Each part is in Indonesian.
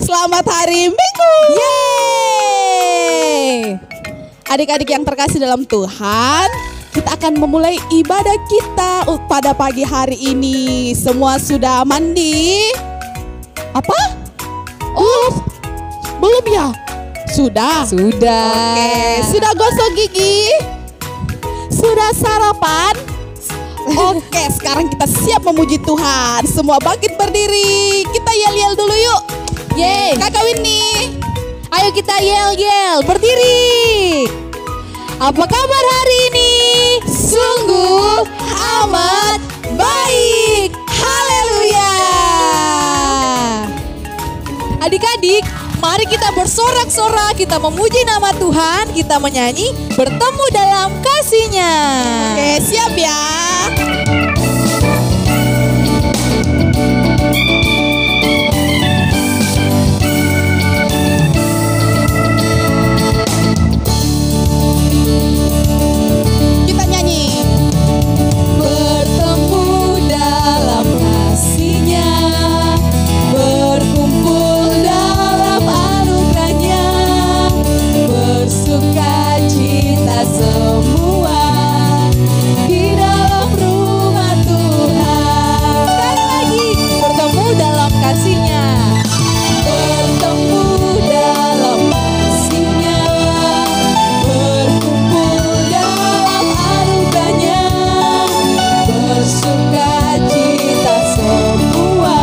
Selamat hari Minggu. Yeay. Adik-adik yang terkasih dalam Tuhan, kita akan memulai ibadah kita pada pagi hari ini. Semua sudah mandi? Apa? Oh, belum ya? Sudah. Sudah. Oke, sudah gosok gigi? Sudah sarapan? Oke, sekarang kita siap memuji Tuhan. Semua bangkit berdiri. Kita yel-yel dulu yuk. Yeay. Kakak Winnie, Ayo kita yel-yel, berdiri. Apa kabar hari ini? sungguh amat baik. Haleluya. Adik-adik, mari kita bersorak-sorak, kita memuji nama Tuhan, kita menyanyi bertemu dalam kasih-Nya. Oke, siap ya. Kita nyanyi. Bertemu dalam kasih-Nya, berkumpul dalam anugerah-Nya, bersuka cita semua di dalam rumah Tuhan. Sekali lagi, bertemu dalam kasih-Nya, bertemu dalam kasih-Nya, berkumpul dalam anugerah-Nya, bersuka cita semua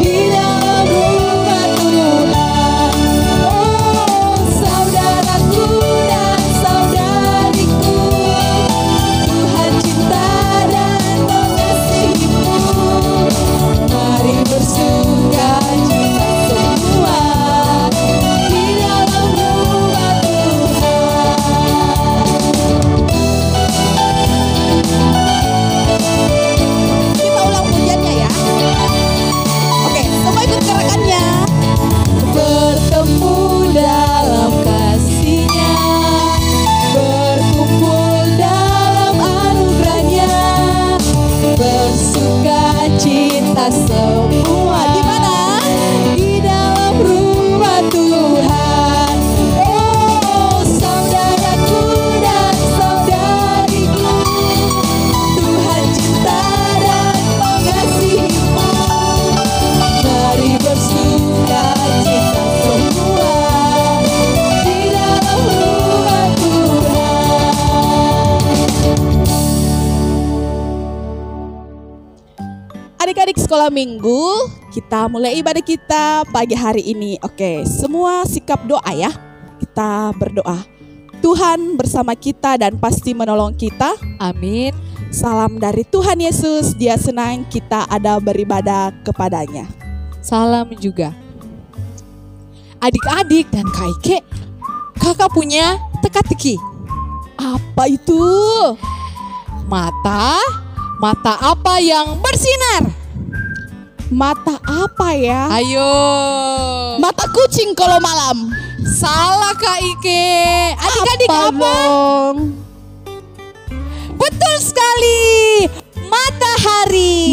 di dalam rumah Tuhan. Oh, saudaraku dan saudariku, Tuhan cinta dan mengasihimu. Mari bersuka cita semua di dalam rumah Tuhan. Kita ulang pujiannya ya. Oke, semua ikut gerakannya. Bertemu dalam kasih-Nya, berkumpul dalam anugerah-Nya, bersuka cita semua. Di mana? Di dalam rumah Tuhan. Oh, saudaraku dan saudariku, Tuhan cinta dan mengasihimu. Mari bersuka cita semua di dalam rumah Tuhan. Adik-adik sekolah minggu, kita mulai ibadah kita pagi hari ini. Oke, semua sikap doa ya. Kita berdoa. Tuhan bersama kita dan pasti menolong kita. Amin. Salam dari Tuhan Yesus, Dia senang kita ada beribadah kepadanya. Salam juga. Adik-adik dan Kak Ike, kakak punya teka-teki. Apa itu? Mata apa yang bersinar? Mata apa ya? Ayo. Mata kucing kalau malam. Salah Kak Ike. Adik-adik apa? dong? Betul sekali. Matahari.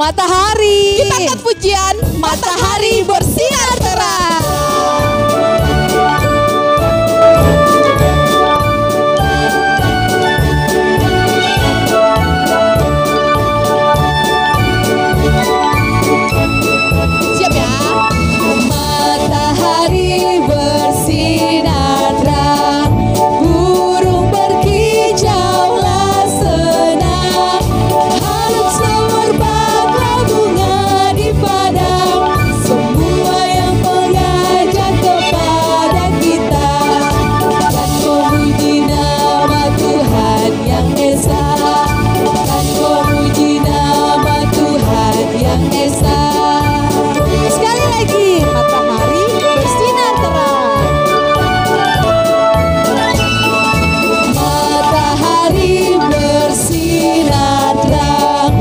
matahari. Kita angkat pujian, matahari bersinar terang. Siap ya? Matahari bersinar terang, burung berkicaulah senang, harus semerbaklah bunga di padang, semua yang mengajak kepada kita, dan memuji nama Tuhan yang esa, dan memuji nama Tuhan yang esa. Sekali lagi, matahari bersinar terang. Matahari bersinar terang,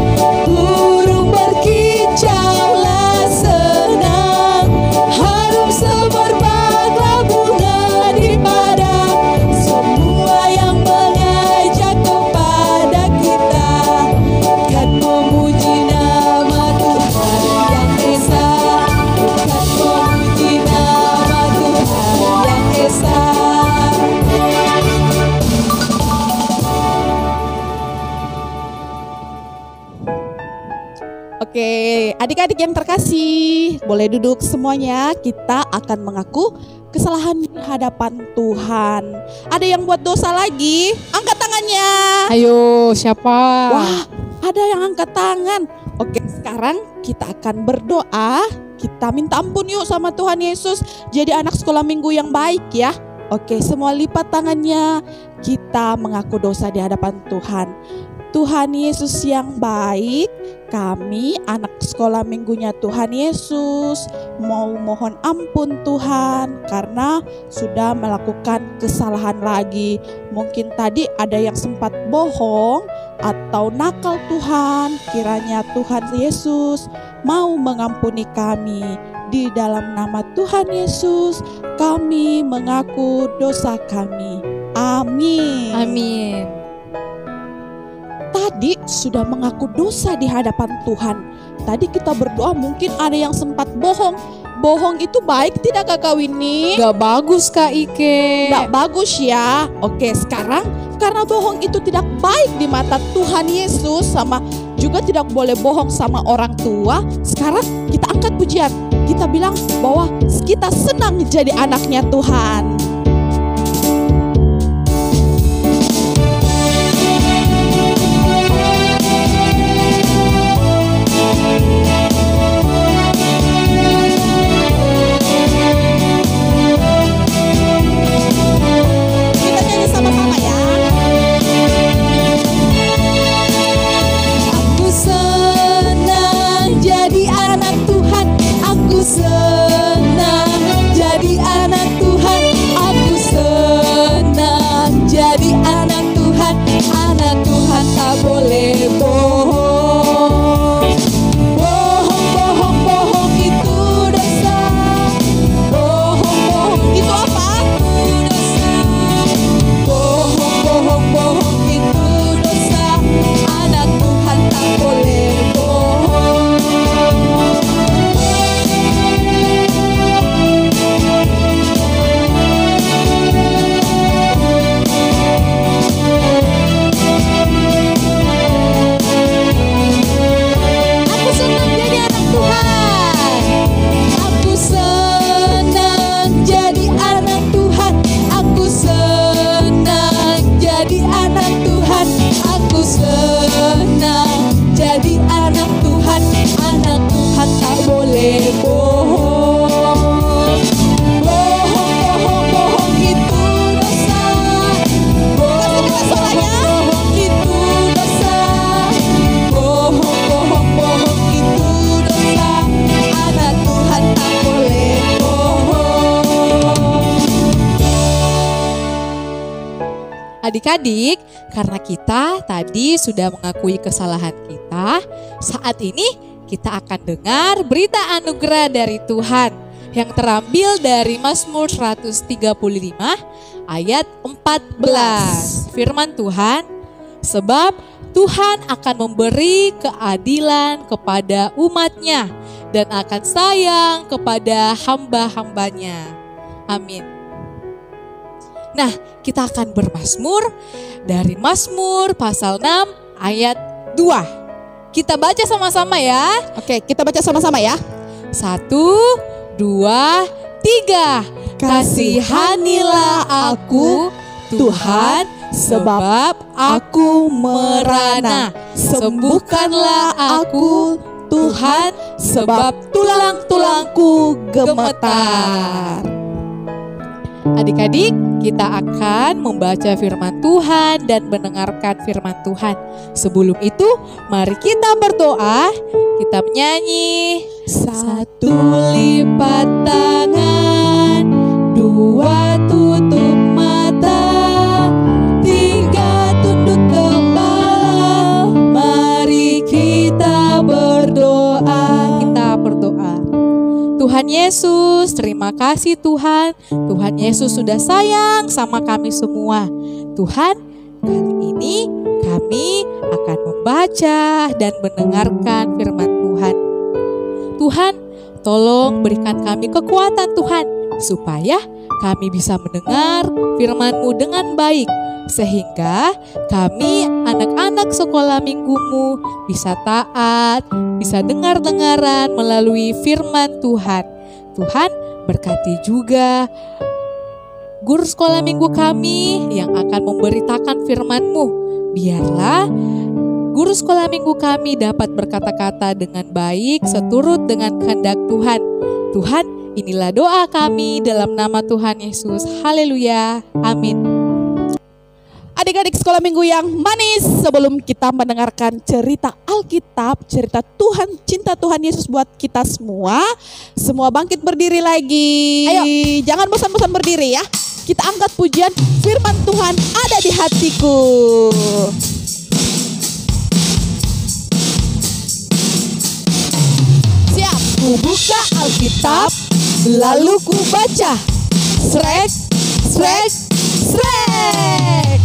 burung berkicaulah senang, harum semerbaklah bunga di padang, semua yang mengajak kepada kita, kan memuji nama Tuhan yang esa, kan memuji nama Tuhan yang esa. Oke, adik-adik yang terkasih, boleh duduk semuanya. Kita akan mengaku kesalahan di hadapan Tuhan. Ada yang buat dosa lagi? Angkat tangannya. Ayo, siapa? Wah, ada yang angkat tangan. Oke, sekarang kita akan berdoa. Kita minta ampun yuk sama Tuhan Yesus. Jadi anak sekolah minggu yang baik ya. Oke, semua lipat tangannya. Kita mengaku dosa di hadapan Tuhan. Tuhan Yesus yang baik, kami anak sekolah minggunya Tuhan Yesus mau mohon ampun Tuhan karena sudah melakukan kesalahan lagi. Mungkin tadi ada yang sempat bohong atau nakal Tuhan. Kiranya Tuhan Yesus mau mengampuni kami. Di dalam nama Tuhan Yesus kami mengaku dosa kami. Amin. Amin. Tadi sudah mengaku dosa di hadapan Tuhan. Tadi kita berdoa, mungkin ada yang sempat bohong. Bohong itu baik tidak Kakak Winnie? Gak bagus Kak Ike. Gak bagus ya. Oke, sekarang karena bohong itu tidak baik di mata Tuhan Yesus, sama juga tidak boleh bohong sama orang tua. Sekarang kita angkat pujian. Kita bilang bahwa kita senang jadi anaknya Tuhan. Adik-adik, karena kita tadi sudah mengakui kesalahan kita, saat ini kita akan dengar berita anugerah dari Tuhan yang terambil dari Mazmur 135 ayat 14. Firman Tuhan, Sebab Tuhan akan memberi keadilan kepada umatnya dan akan sayang kepada hamba-hambanya. Amin. Nah, kita akan bermazmur dari Mazmur pasal 6 ayat 2. Kita baca sama-sama ya. Oke, kita baca sama-sama ya. 1, 2, 3. Kasihanilah aku, Tuhan, sebab aku merana. Sembuhkanlah aku, Tuhan, sebab tulang-tulangku gemetar. Adik-adik, kita akan membaca firman Tuhan dan mendengarkan firman Tuhan. Sebelum itu, mari kita berdoa. Kita menyanyi. 1 lipat tangan, 2 tutup mata, 3 tunduk kepala. Mari kita berdoa. Kita berdoa. Tuhan Yesus, terima kasih Tuhan. Tuhan Yesus sudah sayang sama kami semua. Tuhan, kali ini kami akan membaca dan mendengarkan firman Tuhan. Tuhan, tolong berikan kami kekuatan Tuhan, supaya kami bisa mendengar firman-Mu dengan baik, sehingga kami anak-anak sekolah minggumu bisa taat, bisa dengar-dengaran melalui firman Tuhan. Tuhan, berkati juga guru sekolah minggu kami yang akan memberitakan firman-Mu. Biarlah guru sekolah minggu kami dapat berkata-kata dengan baik seturut dengan kehendak Tuhan. Tuhan, inilah doa kami dalam nama Tuhan Yesus. Haleluya. Amin. Adik-adik sekolah minggu yang manis, sebelum kita mendengarkan cerita Alkitab, cerita Tuhan, cinta Tuhan Yesus buat kita semua bangkit berdiri lagi. Ayo. Jangan bosan-bosan berdiri ya. Kita angkat pujian firman Tuhan ada di hatiku. Siap, ku buka Alkitab, lalu ku baca. Srek, srek, srek.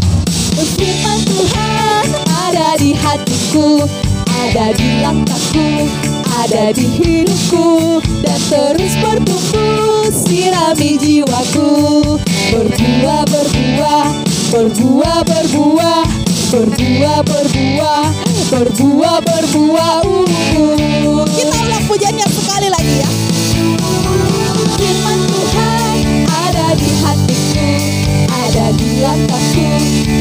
Firman Tuhan ada di hatiku, ada di langkahku, ada di hidupku, dan terus bertumbuh sirami jiwaku. Berbuah, berbuah, berbuah, berbuah, berbuah, berbuah, berbuah, berbuah. Kita ulang pujiannya sekali lagi ya. Firman Tuhan ada di hatiku, ada di langkahku,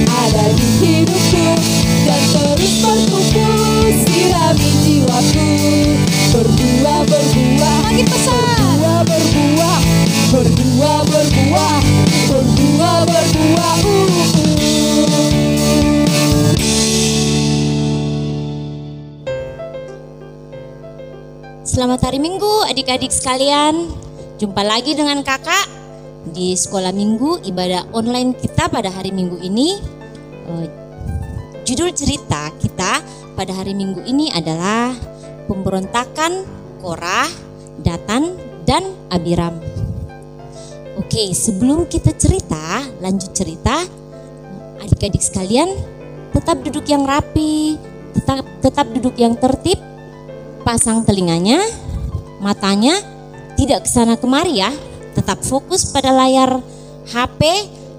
ada di hidupku, dan terus bertumbuh sirami jiwaku. Berbuah, berbuah, makin besar. Berbuah, berbuah, berbuah, berbuah, berbuah, berbuah. Selamat hari Minggu adik-adik sekalian. Jumpa lagi dengan kakak di sekolah minggu ibadah online kita pada hari Minggu ini. Judul cerita kita pada hari Minggu ini adalah pemberontakan Korah, Datan, dan Abiram. Oke, sebelum kita lanjut cerita, adik-adik sekalian tetap duduk yang rapi, tetap duduk yang tertib, pasang telinganya, matanya tidak kesana kemari ya, tetap fokus pada layar HP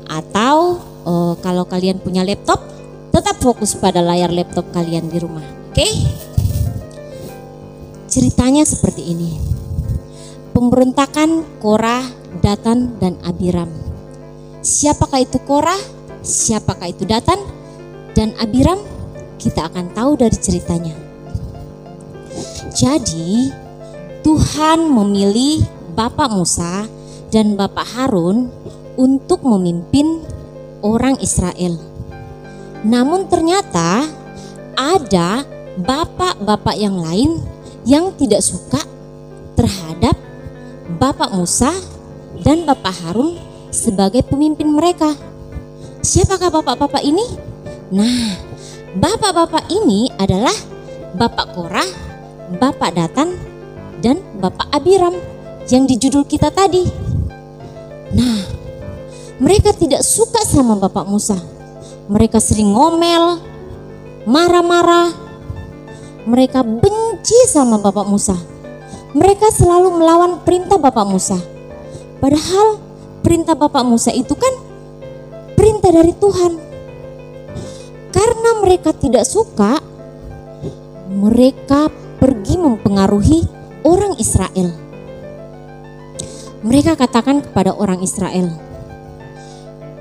atau kalau kalian punya laptop, tetap fokus pada layar laptop kalian di rumah. Oke? Ceritanya seperti ini. Pemberontakan Korah, Datan, dan Abiram. Siapakah itu Korah? Siapakah itu Datan? Dan Abiram? Kita akan tahu dari ceritanya. Jadi, Tuhan memilih Bapak Musa dan Bapak Harun untuk memimpin orang Israel. Namun ternyata ada bapak-bapak yang lain yang tidak suka terhadap Bapak Musa dan Bapak Harun sebagai pemimpin mereka. Siapakah bapak-bapak ini? Nah, bapak-bapak ini adalah Bapak Korah, Bapak Datan, dan Bapak Abiram yang di judul kita tadi. Nah, mereka tidak suka sama Bapak Musa. Mereka sering ngomel, marah-marah. Mereka benci sama Bapak Musa. Mereka selalu melawan perintah Bapak Musa. Padahal perintah Bapak Musa itu kan perintah dari Tuhan. Karena mereka tidak suka, mereka pergi mempengaruhi orang Israel. Mereka katakan kepada orang Israel,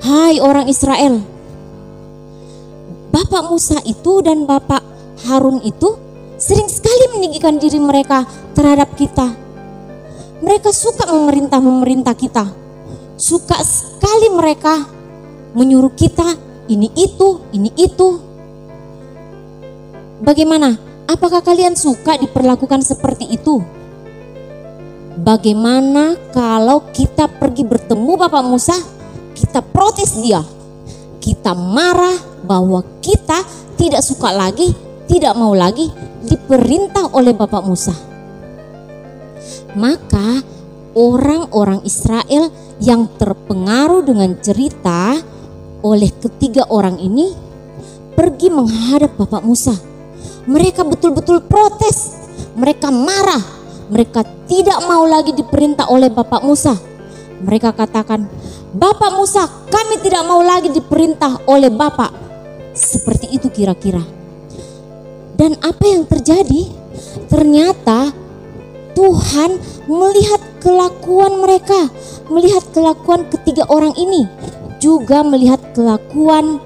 "Hai orang Israel, Bapak Musa itu dan Bapak Harun itu sering sekali meninggikan diri mereka terhadap kita. Mereka suka memerintah kita. Suka sekali mereka menyuruh kita ini itu. Bagaimana? Apakah kalian suka diperlakukan seperti itu? Bagaimana kalau kita pergi bertemu Bapak Musa, kita protes dia, kita marah bahwa kita tidak suka lagi, tidak mau lagi diperintah oleh Bapak Musa." Maka orang-orang Israel yang terpengaruh dengan cerita oleh ketiga orang ini pergi menghadap Bapak Musa. Mereka betul-betul protes, mereka marah, mereka tidak mau lagi diperintah oleh Bapak Musa. Mereka katakan, "Bapak Musa, kami tidak mau lagi diperintah oleh Bapak." Seperti itu kira-kira. Dan apa yang terjadi? Ternyata Tuhan melihat kelakuan mereka, melihat kelakuan ketiga orang ini, juga melihat kelakuan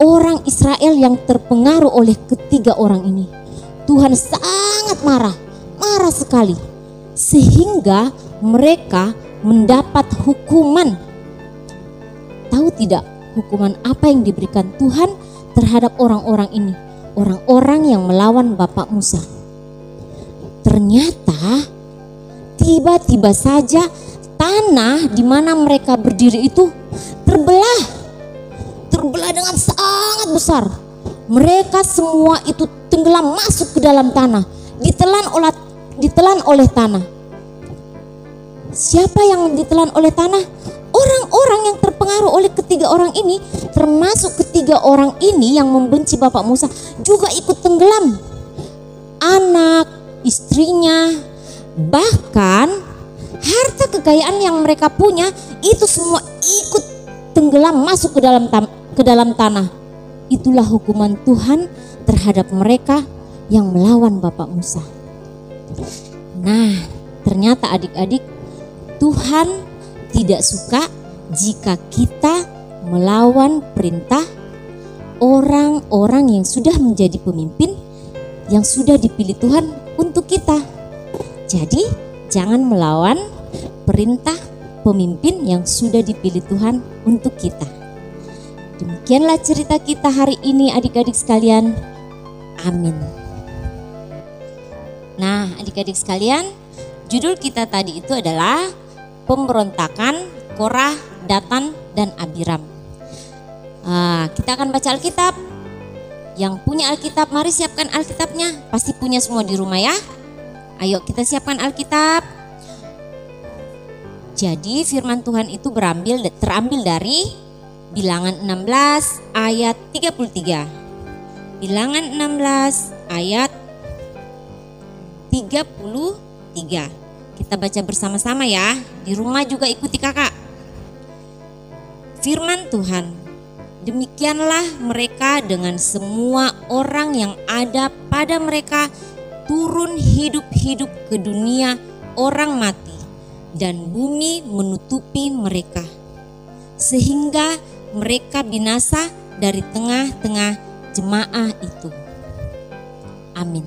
orang Israel yang terpengaruh oleh ketiga orang ini. Tuhan sangat marah sekali, sehingga mereka mendapat hukuman. Tahu tidak hukuman apa yang diberikan Tuhan terhadap orang-orang ini, orang-orang yang melawan Bapak Musa? Ternyata tiba-tiba saja tanah di mana mereka berdiri itu terbelah dengan sangat besar. Mereka semua itu tenggelam masuk ke dalam tanah, ditelan oleh tanah. Siapa yang ditelan oleh tanah? Orang-orang yang terpengaruh oleh ketiga orang ini, termasuk ketiga orang ini yang membenci Bapak Musa, juga ikut tenggelam. Anak, istrinya, bahkan harta kekayaan yang mereka punya itu semua ikut tenggelam masuk ke dalam tanah. Itulah hukuman Tuhan terhadap mereka yang melawan Bapak Musa. Nah, ternyata adik-adik, Tuhan tidak suka jika kita melawan perintah orang-orang yang sudah menjadi pemimpin, yang sudah dipilih Tuhan untuk kita. Jadi jangan melawan perintah pemimpin yang sudah dipilih Tuhan untuk kita. Demikianlah cerita kita hari ini adik-adik sekalian. Amin. Nah adik-adik sekalian, judul kita tadi itu adalah pemberontakan Korah, Datan, dan Abiram. Kita akan baca Alkitab. Yang punya Alkitab, mari siapkan Alkitabnya. Pasti punya semua di rumah ya. Ayo kita siapkan Alkitab. Jadi firman Tuhan itu terambil dari Bilangan 16 ayat 33. Bilangan 16 ayat 33. Kita baca bersama-sama ya. Di rumah juga ikuti kakak. Firman Tuhan, demikianlah mereka dengan semua orang yang ada pada mereka turun hidup-hidup ke dunia orang mati, dan bumi menutupi mereka, sehingga mereka binasa dari tengah-tengah jemaah itu. Amin.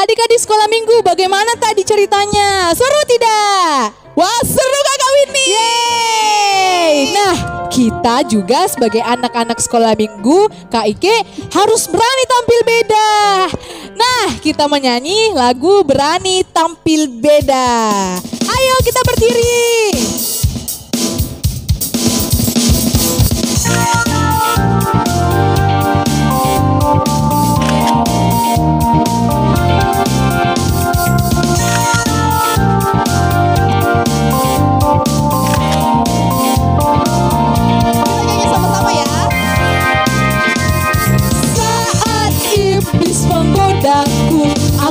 Adik-adik sekolah minggu, bagaimana tadi ceritanya? Seru tidak? Wah, seru Kakak Winnie. Yeay! Nah, kita juga sebagai anak-anak sekolah minggu KIK harus berani tampil beda. Nah, kita menyanyi lagu Berani Tampil Beda. Ayo kita berdiri.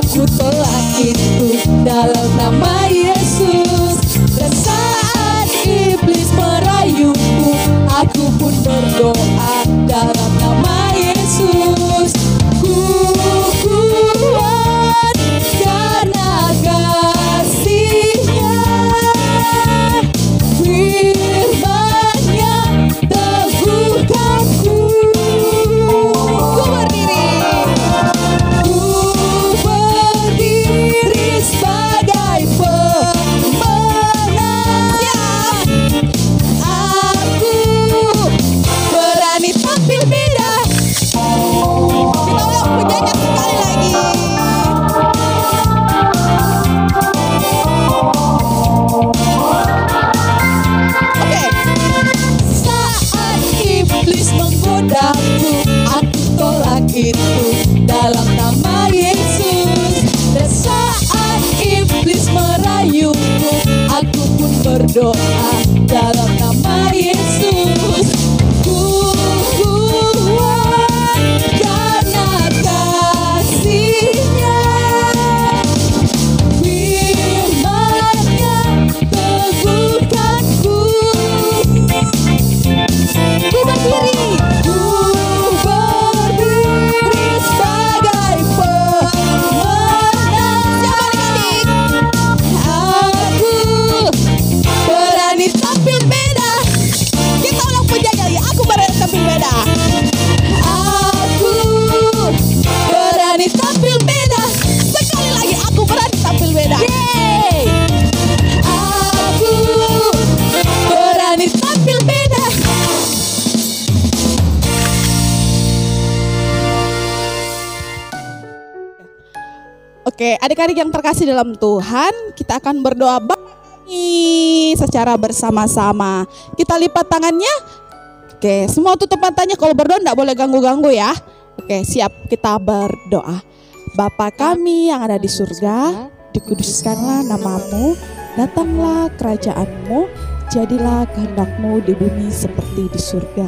Aku tolak itu dalam nama Yesus. Dan saat iblis merayuku, aku pun berdoa dalam nama Yesus. Ku kuat karena kasih-Nya, firman-Nya teguhkanku. Ku berdiri sebagai pemenang. Aku berani tampil beda. Kita ulang penyanyi sekali lagi. Oke. Saat iblis menggodaku, aku tolak itu dalam nama Yesus. Dan saat iblis merayuku, aku pun berdoa dalam nama Yesus. Ku kuat karena kasih-Nya, firman-Nya teguhkanku. Ku berdiri sebagai pemenang. Siapa adik-adik? Aku berani tampil beda. Kita ulang penyanyi lagi. Aku berani tampil beda. Aku berani tampil beda. Sekali lagi, aku berani tampil beda. Yeay! Aku berani tampil beda. Oke, adik-adik yang terkasih dalam Tuhan, kita akan berdoa secara bersama-sama. Kita lipat tangannya. Oke, semua tutup matanya. Kalau berdoa enggak boleh ganggu-ganggu ya. Oke, siap, kita berdoa. Bapa kami yang ada di surga, dikuduskanlah namamu, datanglah kerajaan-Mu, jadilah kehendak-Mu di bumi seperti di surga.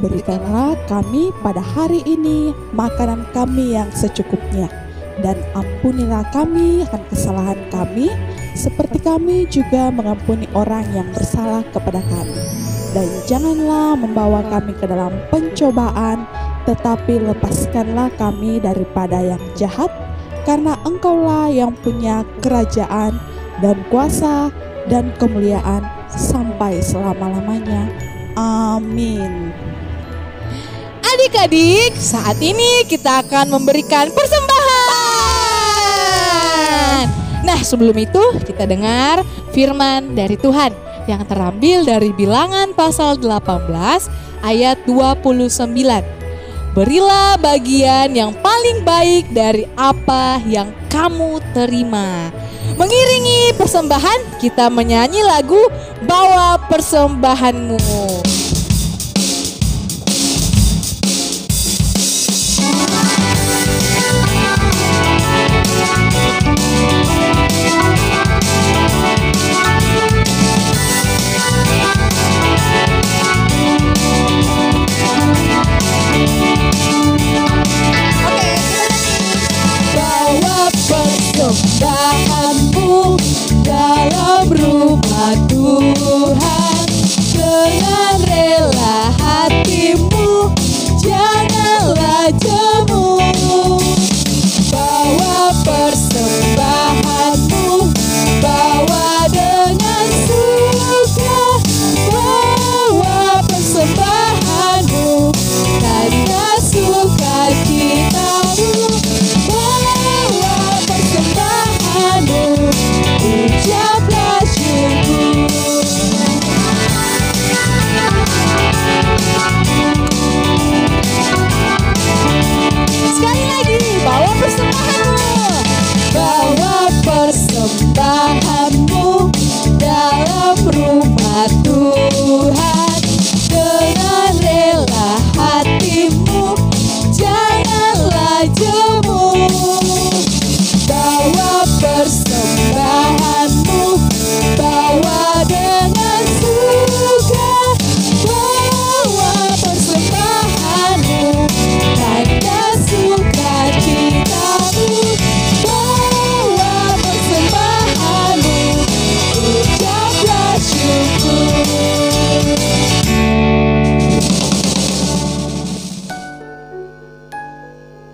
Berikanlah kami pada hari ini makanan kami yang secukupnya, dan ampunilah kami akan kesalahan kami, seperti kami juga mengampuni orang yang bersalah kepada kami. Dan janganlah membawa kami ke dalam pencobaan, tetapi lepaskanlah kami daripada yang jahat, karena Engkaulah yang punya kerajaan dan kuasa dan kemuliaan sampai selama-lamanya. Amin. Adik-adik, saat ini kita akan memberikan persembahan. Nah, sebelum itu kita dengar firman dari Tuhan yang terambil dari Bilangan pasal 18 ayat 29. Berilah bagian yang paling baik dari apa yang kamu terima. Mengiringi persembahan, kita menyanyi lagu Bawa Persembahanmu. Persembahanmu dalam rumah Tuhan, dengan rela hatimu, janganlah jemu. Bawa persembahanmu, bawa dengan suka, bawa persembahanmu, karena sukacitamu. Ucaplah syukur.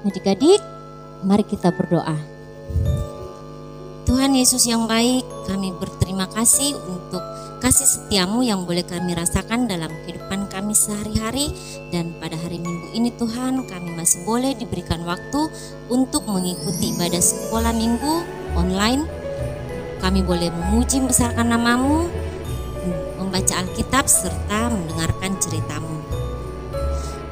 Adik-adik, mari kita berdoa. Tuhan Yesus yang baik, kami berterima kasih untuk kasih setiamu yang boleh kami rasakan dalam kehidupan kami sehari-hari. Dan pada hari Minggu ini Tuhan, kami masih boleh diberikan waktu untuk mengikuti ibadah sekolah minggu online. Kami boleh memuji membesarkan namamu, membaca Alkitab serta mendengarkan ceritamu.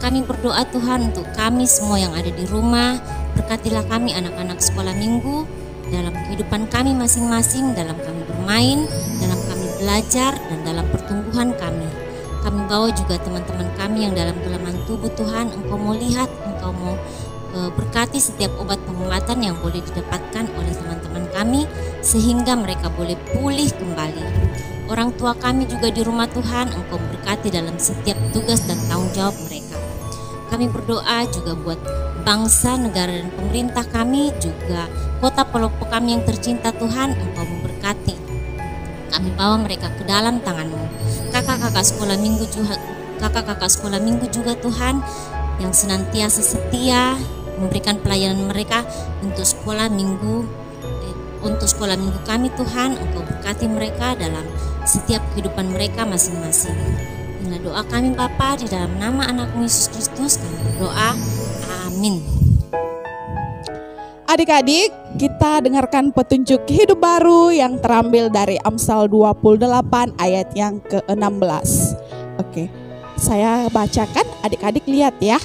Kami berdoa Tuhan untuk kami semua yang ada di rumah. Berkatilah kami anak-anak sekolah minggu dalam kehidupan kami masing-masing, dalam kami bermain, dalam kami belajar, dan dalam pertumbuhan kami. Kami bawa juga teman-teman kami yang dalam kelemahan tubuh Tuhan. Engkau mau lihat, Engkau mau berkati setiap obat pengobatan yang boleh didapatkan oleh teman-teman kami sehingga mereka boleh pulih kembali. Orang tua kami juga di rumah Tuhan, Engkau berkati dalam setiap tugas dan tanggung jawab mereka. Kami berdoa juga buat bangsa, negara, dan pemerintah kami, juga kota pelopor kami yang tercinta Tuhan, Engkau memberkati. Kami bawa mereka ke dalam tangan-Mu. Kakak-kakak sekolah minggu juga Tuhan, yang senantiasa setia memberikan pelayanan mereka untuk sekolah minggu kami Tuhan, Engkau berkati mereka dalam setiap kehidupan mereka masing-masing. Inilah doa kami Bapa, di dalam nama anak-Mu Yesus Kristus kami berdoa. Amin. Adik-adik, kita dengarkan petunjuk hidup baru yang terambil dari Amsal 28 ayat yang ke-16. Oke, saya bacakan, adik-adik lihat ya.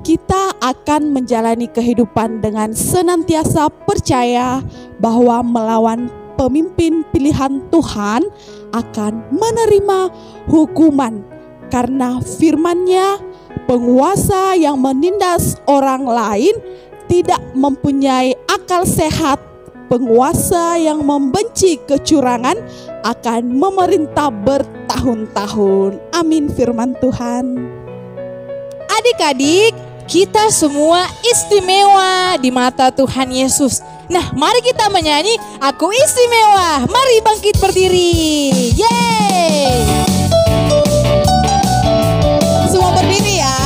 Kita akan menjalani kehidupan dengan senantiasa percaya bahwa melawan pemimpin pilihan Tuhan akan menerima hukuman, karena firman-Nya, penguasa yang menindas orang lain tidak mempunyai akal sehat. Penguasa yang membenci kecurangan akan memerintah bertahun-tahun. Amin firman Tuhan. Adik-adik, kita semua istimewa di mata Tuhan Yesus. Nah, mari kita menyanyi Aku Istimewa. Mari bangkit berdiri. Yeay! Semua berdiri ya.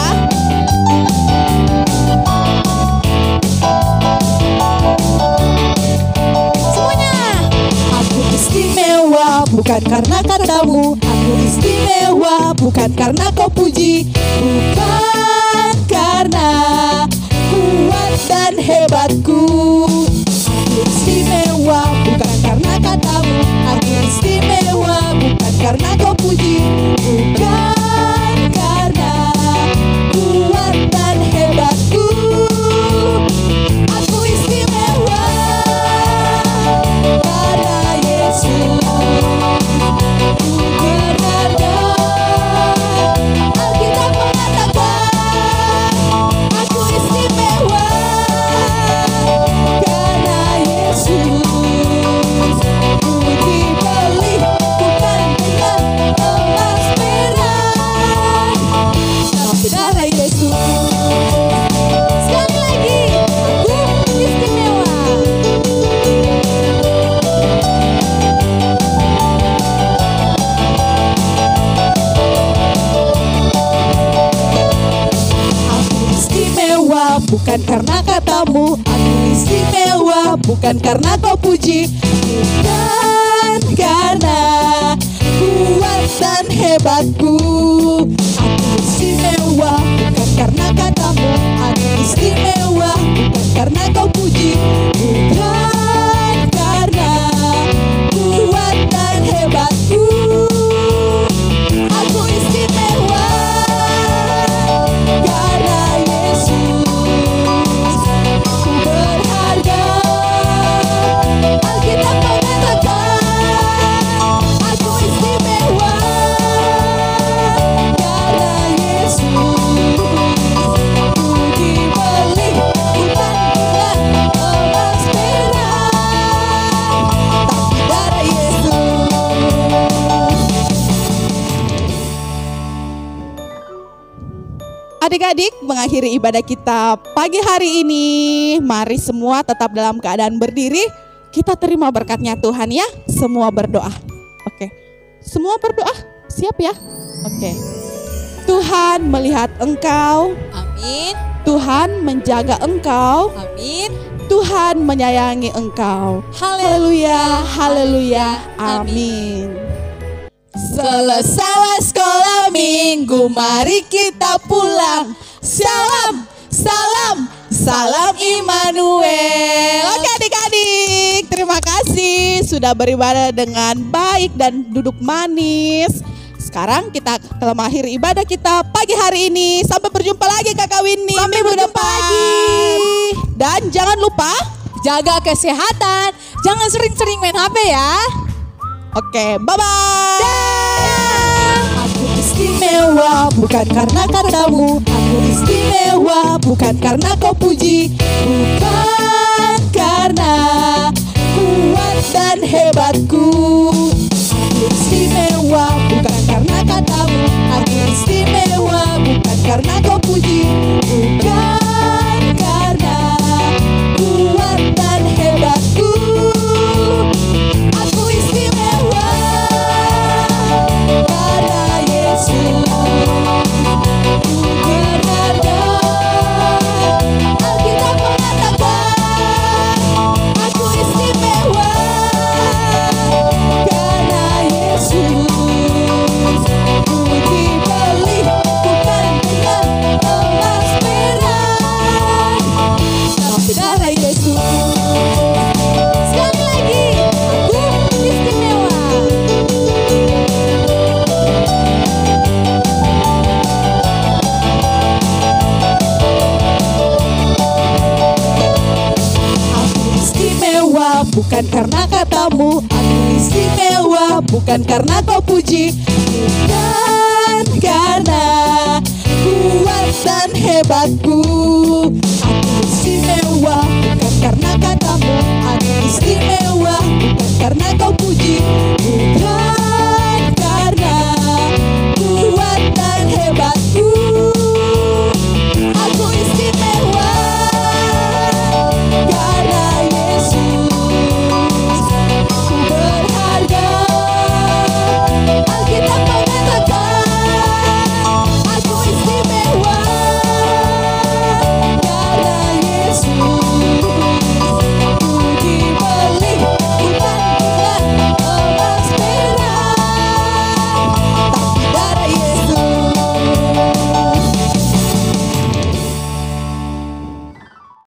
Semuanya. Aku istimewa bukan karena katamu. Aku istimewa bukan karena kau puji. Bukan karena kuat dan hebatku. Aku istimewa bukan karena katamu. Aku istimewa bukan karena kau puji. Bukan karena kuat dan hebatku. Aku istimewa karena Yesus. Ku berharga. Alkitab mengatakan aku istimewa karena Yesus. Ku dibeli bukan dengan emas perak, tapi darah Yesus. Sekali lagi, aku istimewa. Aku istimewa bukan karena katamu. Aku istimewa bukan karena kau puji. Bukan karena kuat dan hebatku. Aku istimewa bukan karena katamu. Aku istimewa bukan karena kau puji. Bukan karena kuat dan hebatku. Aku istimewa karena Yesus. Ku berharga. Alkitab mengatakan aku istimewa karena Yesus. Ku dibeli bukan dengan emas perak, tapi darah Yesus. Adik-adik, mengakhiri ibadah kita pagi hari ini, mari semua tetap dalam keadaan berdiri. Kita terima berkatnya Tuhan ya. Semua berdoa. Oke. Semua berdoa. Siap ya? Oke. Tuhan melihat engkau. Amin. Tuhan menjaga engkau. Amin. Tuhan menyayangi engkau. Haleluya, haleluya, amin. Selesai sekolah minggu, mari kita pulang. Salam, salam, salam Immanuel. Oke adik-adik, terima kasih sudah beribadah dengan baik dan duduk manis. Sekarang kita akan mengakhiri ibadah kita pagi hari ini. Sampai berjumpa lagi Kakak Winnie minggu depan. Dan jangan lupa Jaga kesehatan. Jangan sering-sering main HP ya. oke, bye-bye. Aku istimewa bukan karena katamu. Aku istimewa bukan karena kau puji. Bukan karena kuat dan hebatku. Aku istimewa bukan karena katamu. Aku istimewa bukan karena kau puji. Bukan karena kuat dan hebatku. Aku istimewa karena Yesus. Karena Alkitab mengatakan aku istimewa karena Yesus. Ku dibeli bukan dengan emas perak, tapi darah Yesus. Sekali lagi, aku istimewa. Aku istimewa bukan karena katamu. Aku istimewa bukan karena kau puji. Bukan karena kuat dan hebatku.